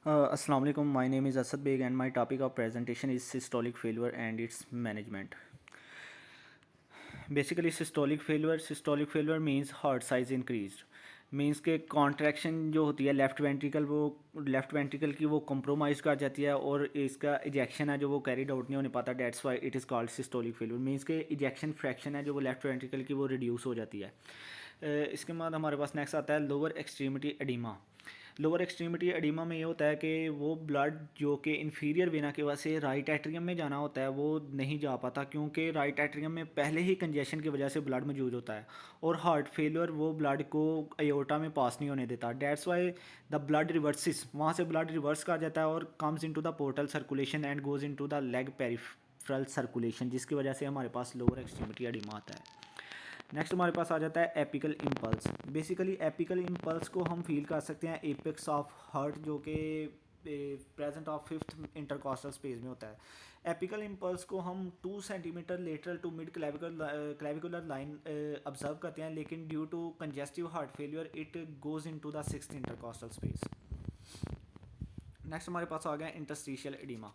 Assalamu alaikum. My name is Asad Beg and my topic of presentation is systolic failure and its management. Basically, systolic failure means heart size increased. Means के contraction जो होती है left ventricle की वो compromise कर जाती है और इसका इजेक्शन है जो वो कैरीड आउट नहीं होने पाता। That's why it is called systolic failure. Means के इजेक्शन फ्रैक्शन है जो वो लेफ़्ट वेंट्रिकल की वो रिड्यूस हो जाती है। इसके बाद हमारे पास नेक्स्ट आता है lower extremity oedema. Lower extremity oedema में ये होता है कि वो ब्लड जो कि इन्फीरियर वेना की वजह से राइट एट्रियम में जाना होता है वो नहीं जा पाता, क्योंकि राइट एट्रियम में पहले ही कंजेशन की वजह से ब्लड मौजूद होता है और हार्ट फेलियर वो ब्लड को अयोर्टा में पास नहीं होने देता। डेट्स वाई द ब्लड रिवर्सिस, वहाँ से ब्लड रिवर्स कर जाता है और comes into the portal circulation and goes into the leg peripheral circulation, जिसकी वजह से हमारे पास लोअर एक्सट्रीमिटी एडिमा आता है। नेक्स्ट हमारे पास आ जाता है apical impulse. Basically apical impulse को हम फील कर सकते हैं एपेक्स ऑफ हार्ट जो कि present of fifth intercostal space में होता है। एपिकल इम्पल्स को हम 2 centimetre lateral to mid clavicular line observe करते हैं, लेकिन due to congestive heart failure it goes into the sixth intercostal space. Next हमारे पास आ गया interstitial oedema.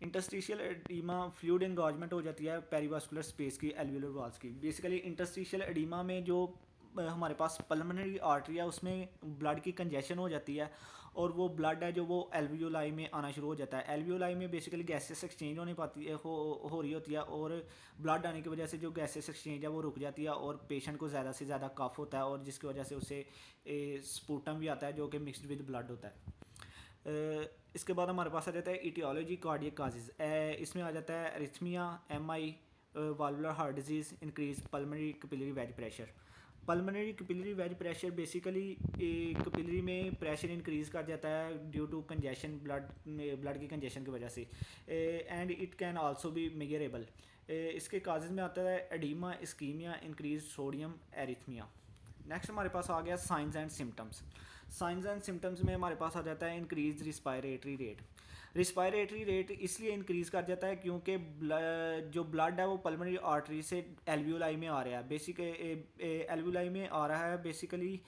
Interstitial oedema fluid engorgement हो जाती है पेरिवास्कुलर स्पेस की, एल्वियोलर वॉल्स की। बेसिकली इंटरस्टिशियल एडिमा में जो हमारे पास पल्मोनरी आर्टरी है उसमें ब्लड की कंजेशन हो जाती है और वो ब्लड है जो वो एल्वियोलाई में आना शुरू हो जाता है। एल्वियोलाई में बेसिकली गैसेस एक्सचेंज होने पाती है हो रही होती है और ब्लड आने की वजह से जो गैसेस एक्सचेंज है वो रुक जाती है और पेशेंट को ज़्यादा से ज़्यादा कफ होता है और जिसकी वजह से उसे स्पूटम भी आता है जो कि मिक्सड विद ब्लड होता है। इसके बाद हमारे पास आ जाता है इटियोलॉजी कार्डियक काजेज। इसमें आ जाता है arrhythmia, MI, valvular heart disease, increase pulmonary capillary wedge pressure. Pulmonary capillary wedge pressure basically capillary में प्रेशर इंक्रीज कर जाता है ड्यू टू कंजेशन, ब्लड की कंजेशन की वजह से, and it can also be measurable. इसके काजेज में आता है edema, ischemia, increase sodium, arrhythmia. Next हमारे पास आ गया signs and symptoms. Signs and symptoms में हमारे पास आ जाता है increase respiratory rate. Respiratory rate इसलिए इंक्रीज़ कर जाता है क्योंकि जो ब्लड है वो पल्मोनरी आर्टरी से एल्वियोलाई में आ रहा है। एल्वियोलाई में आ रहा है बेसिकली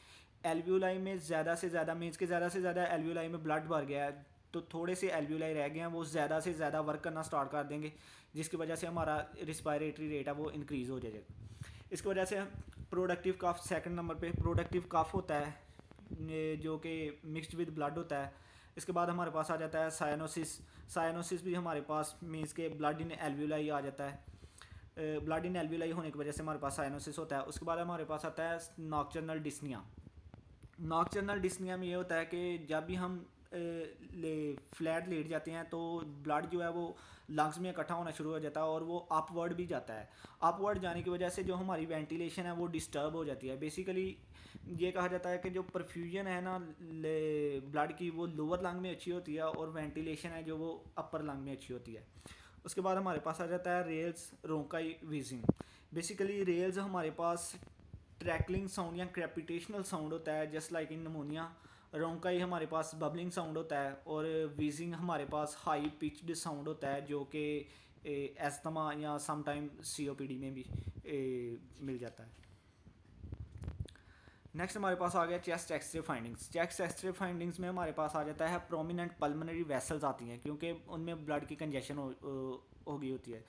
एल्वियोलाई में ज़्यादा से ज़्यादा मीन्स के ज़्यादा से ज़्यादा एल्वियोलाई में ब्लड भर गया है, तो थोड़े से एल्वियोलाई रह गए हैं, वो ज़्यादा से ज़्यादा वर्क करना स्टार्ट कर देंगे, जिसकी वजह से हमारा रिस्पायरेटरी रेट है वो इंक्रीज़ हो जाएगा। इसकी वजह से प्रोडक्टिव कफ सेकंड नंबर पे प्रोडक्टिव कफ होता है जो कि मिक्सड विद ब्लड होता है। इसके बाद हमारे पास आ जाता है साइनोसिस। साइनोसिस भी हमारे पास मीन्स के ब्लड इन एल्वियोलाई आ जाता है। ब्लड इन एल्वियोलाई होने की वजह से हमारे पास साइनोसिस होता है। उसके बाद हमारे पास आता है नॉक्टर्नल डिस्निया। नॉक्टर्नल डिस्निया में ये होता है कि जब भी हम फ्लैट लेट जाते हैं तो ब्लड जो है वो लंग्स में इकट्ठा होना शुरू हो जाता है और वो अपवर्ड भी जाता है। अपवर्ड जाने की वजह से जो हमारी वेंटिलेशन है वो डिस्टर्ब हो जाती है। बेसिकली ये कहा जाता है कि जो परफ्यूजन है ना ब्लड की वो लोअर लंग में अच्छी होती है और वेंटिलेशन है जो वो अपर लंग में अच्छी होती है। उसके बाद हमारे पास आ जाता है रेल्स, रोंकाई, वीजिंग। बेसिकली रेल्स हमारे पास ट्रैकलिंग साउंड या क्रेपिटेशनल साउंड होता है जस्ट लाइक इन नमोनिया। रोंकाई हमारे पास बबलिंग साउंड होता है और वीजिंग हमारे पास हाई पिच्ड साउंड होता है जो कि एस्थमा या समटाइम सीओपीडी में भी मिल जाता है। नेक्स्ट हमारे पास आ गया chest X-ray findings. Chest X-ray findings में हमारे पास आ जाता है प्रोमिनेंट पल्मोनरी वेसल्स आती हैं क्योंकि उनमें ब्लड की कंजेशन हो गई होती है।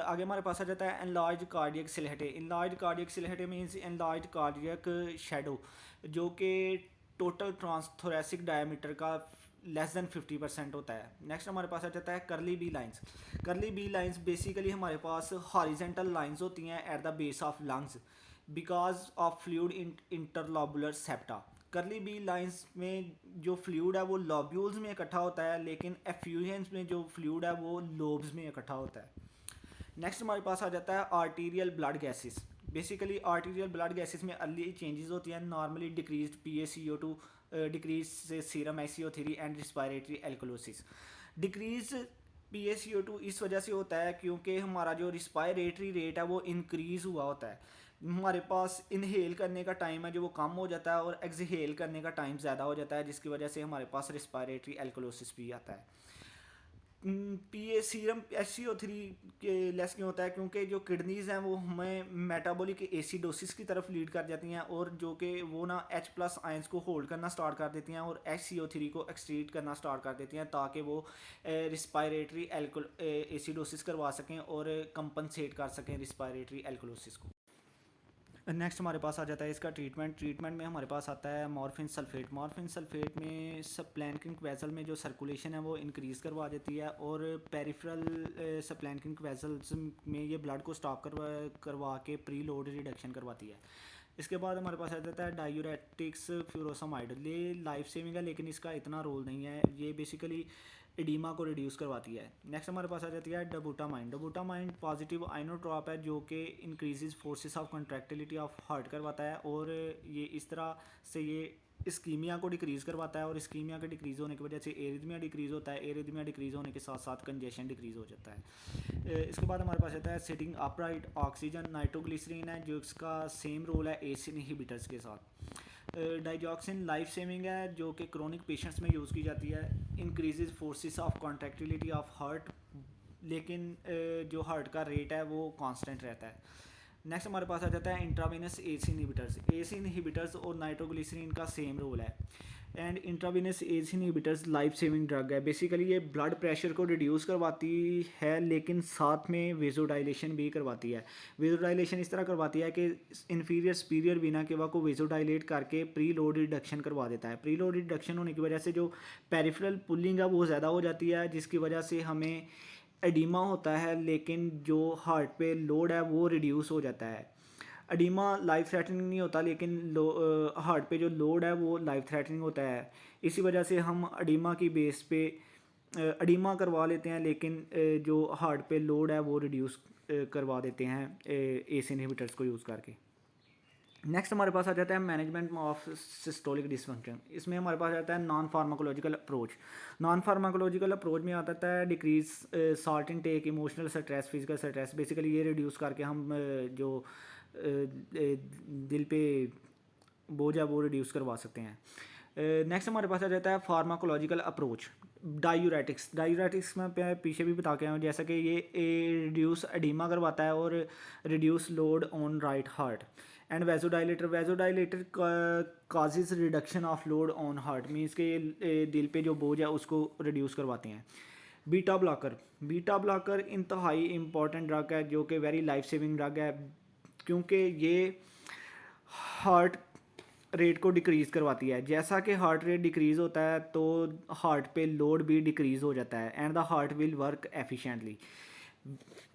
आगे हमारे पास आ जाता है enlarge cardiac silhouette. Enlarge cardiac silhouette means enlarge cardiac shadow जो कि टोटल ट्रांसथोरेसिक डायमीटर का लेस देन 50% होता है। नेक्स्ट हमारे पास आ जाता है करली बी लाइंस। करली बी लाइंस बेसिकली हमारे पास हॉरिजेंटल लाइंस होती हैं at the base of lungs because of fluid interlobular septa. करली बी लाइंस में जो फ्लूड है वो लॉब्यूल्स में इकट्ठा होता है, लेकिन एफ्यूजन्स में जो फ्लूड है वो लोब्स में इकट्ठा होता है। नेक्स्ट हमारे पास आ जाता है arterial blood gases. Basically arterial blood gases में अर्ली चेंजेस होती हैं, normally decrease PaCO2, decrease serum SiO3 and respiratory alkalosis. Decrease PaCO2 इस वजह से होता है क्योंकि हमारा जो रिस्पायरेटरी रेट है वो इंक्रीज़ हुआ होता है। हमारे पास इनहेल करने का टाइम है जो वो कम हो जाता है और एक्सहेल करने का टाइम ज़्यादा हो जाता है, जिसकी वजह से हमारे पास रिस्पायरेटरी एल्कोलोसिस भी आता है। पी ए सीरम SCO3 के लेस क्यों होता है, क्योंकि जो किडनीज़ हैं वो हमें मेटाबॉलिक एसिडोसिस की तरफ लीड कर जाती हैं, और जो कि वो ना H+ आयंस को होल्ड करना स्टार्ट कर देती हैं और HCO3 को एक्सक्रीट करना स्टार्ट कर देती हैं, ताकि वो रिस्पायरेटरी एसिडोसिस करवा सकें और कंपनसेट कर सकें रिस्पायरेटरी एल्कोलोसिस को। नेक्स्ट हमारे पास आ जाता है इसका ट्रीटमेंट में हमारे पास आता है मॉर्फिन सल्फेट में सप्लैंकिंग वेसल में जो सर्कुलेशन है वो इंक्रीज़ करवा देती है, और पेरिफेरल सप्लैंकिंग वेसल्स में ये ब्लड को स्टॉप करवा के प्री लोड रिडक्शन करवाती है। इसके बाद हमारे पास आ जाता है डायूरेटिक्स फ्यूरोसामाइड। ये लाइफ सेविंग है लेकिन इसका इतना रोल नहीं है, ये बेसिकली एडीमा को रिड्यूस करवाती है। नेक्स्ट हमारे पास आ जाती है डबूटामाइन पॉजिटिव आइनोट्रॉप है जो कि increases forces of contractility of heart करवाता है, और ये इस तरह से ये इस्कीमिया को डिक्रीज़ करवाता है, और इस्कीमिया के डिक्रीज़ होने की वजह से एरिथमिया डिक्रीज़ होता है, एरिथमिया डिक्रीज़ होने के साथ साथ कंजेशन डिक्रीज़ हो जाता है। इसके बाद हमारे पास आता है सिटिंग अपराइट ऑक्सीजन नाइट्रोग्लिसरीन है, जो इसका सेम रोल है एस इनहिबिटर्स के साथ। डाइजॉक्सिन लाइफ सेविंग है जो कि क्रोनिक पेशेंट्स में यूज़ की जाती है, increases forces of contractility of heart, लेकिन जो हार्ट का रेट है वो कांस्टेंट रहता है। नेक्स्ट हमारे पास आ जाता है इंट्रावेनस एस इनहिबिटर्स और नाइट्रोग्लिसरीन का सेम रोल है, and intravenous S inhibitors life saving drug है। बेसिकली ये ब्लड प्रेशर को रिड्यूस करवाती है, लेकिन साथ में वेजोडाइलेशन भी करवाती है। वेजोडाइलेशन इस तरह करवाती है कि इन्फीरियर सुपीरियर वीना केवा को वेजोडाइलेट करके प्री लोड रिडक्शन करवा देता है। प्री लोड रिडक्शन होने की वजह से जो पेरिफेरल पुलिंग है वो ज़्यादा हो जाती है, जिसकी वजह से हमें एडिमा होता है, लेकिन जो हार्ट पे लोड है वो रिड्यूस हो जाता है। एडिमा लाइफ थ्रेटनिंग नहीं होता, लेकिन हार्ट पे जो लोड है वो लाइफ थ्रेटनिंग होता है। इसी वजह से हम एडिमा की बेस पे एडिमा करवा लेते हैं, लेकिन जो हार्ट पे लोड है वो रिड्यूस करवा देते हैं एस इनहिबिटर्स को यूज़ करके। नेक्स्ट हमारे पास आ जाता है मैनेजमेंट ऑफ सिस्टोलिक डिसफंक्शन। इसमें हमारे पास आता है नॉन फार्माकोलॉजिकल अप्रोच में आता है decrease salt intake, emotional stress, physical stress. Basically ये रिड्यूस करके हम जो दिल पे बोझ है वो रिड्यूस करवा सकते हैं। नेक्स्ट हमारे पास आ जाता है फार्माकोलॉजिकल अप्रोच। डायूरेटिक्स में पीछे भी बता के आया हूँ, जैसा कि ये रिड्यूस एडिमा करवाता है और reduce load on right heart. And vasodilator causes reduction of load on heart, means के ये दिल पे जो बोझ है उसको रिड्यूस करवाते हैं। बीटा ब्लॉकर इंतहाई इम्पॉर्टेंट ड्रग है जो कि वेरी लाइफ सेविंग ड्रग है, क्योंकि ये हार्ट रेट को डिक्रीज़ करवाती है। जैसा कि हार्ट रेट डिक्रीज़ होता है तो हार्ट पे लोड भी डिक्रीज़ हो जाता है, and the heart will work efficiently.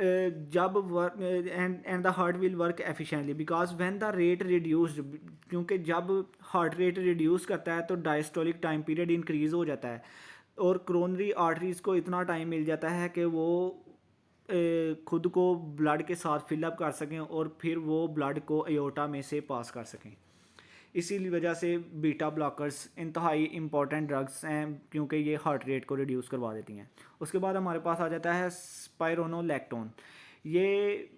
And the heart will work efficiently because when the rate reduced, क्योंकि जब हार्ट रेट रिड्यूस करता है तो डायस्टोलिक टाइम पीरियड इंक्रीज़ हो जाता है, और क्रोनरी आर्टरीज़ को इतना टाइम मिल जाता है कि वो खुद को ब्लड के साथ फिलअप कर सकें और फिर वो ब्लड को एयोर्टा में से पास कर सकें। इसी वजह से बीटा ब्लॉकर्स इंतहाई इम्पॉर्टेंट ड्रग्स हैं, क्योंकि ये हार्ट रेट को रिड्यूस करवा देती हैं। उसके बाद हमारे पास आ जाता है स्पाइरोनोलैक्टोन। ये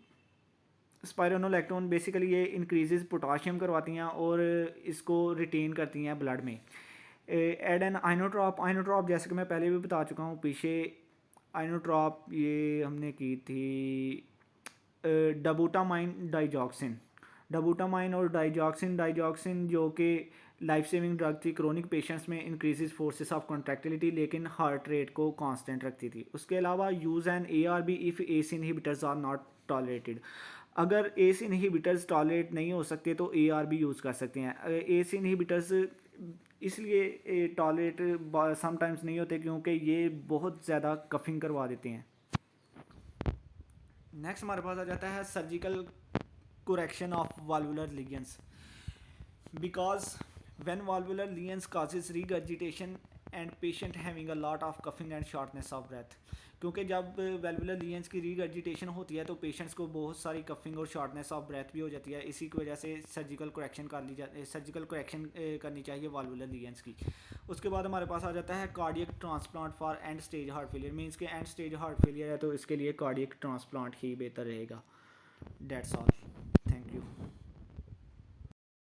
स्पाइरोनोलैक्टोन बेसिकली ये इंक्रीजेस पोटाशियम करवाती हैं और इसको रिटेन करती हैं ब्लड में। एड एन आइनोट्रॉप जैसे कि मैं पहले भी बता चुका हूँ पीछे, आइनोट्रॉप ये हमने की थी डबूटामाइन और डाइजॉक्सिन जो कि लाइफ सेविंग ड्रग थी क्रोनिक पेशेंट्स में, इंक्रीजेज फोर्सेस ऑफ कॉन्ट्रैक्टिलिटी, लेकिन हार्ट रेट को कांस्टेंट रखती थी। उसके अलावा use an ARB if ACE inhibitors are not tolerated. अगर एस इनहिबिटर्स टॉलरेट नहीं हो सकते तो ARB यूज़ कर सकते हैं। एस इनहिबिटर्स इसलिए टॉलरेट समटाइम्स नहीं होते क्योंकि ये बहुत ज़्यादा कफिंग करवा देते हैं। नेक्स्ट हमारे पास आ जाता है surgical correction of valvular lesions, because when valvular lesions causes regurgitation and patient having a lot of coughing and shortness of breath, क्योंकि जब वेलवुलर लीजन्स की रीगर्जिटेशन होती है तो पेशेंट्स को बहुत सारी कफिंग और शॉर्टनेस ऑफ ब्रेथ भी हो जाती है। इसी की वजह से सर्जिकल करेक्शन करनी चाहिए वाल्वुलर लीजन्स की। उसके बाद हमारे पास आ जाता है cardiac transplant for and stage heart failure, means के एंड स्टेज हार्ट फेलियर है तो इसके लिए कार्डियक ट्रांसप्लांट ही बेहतर रहेगा। That's all.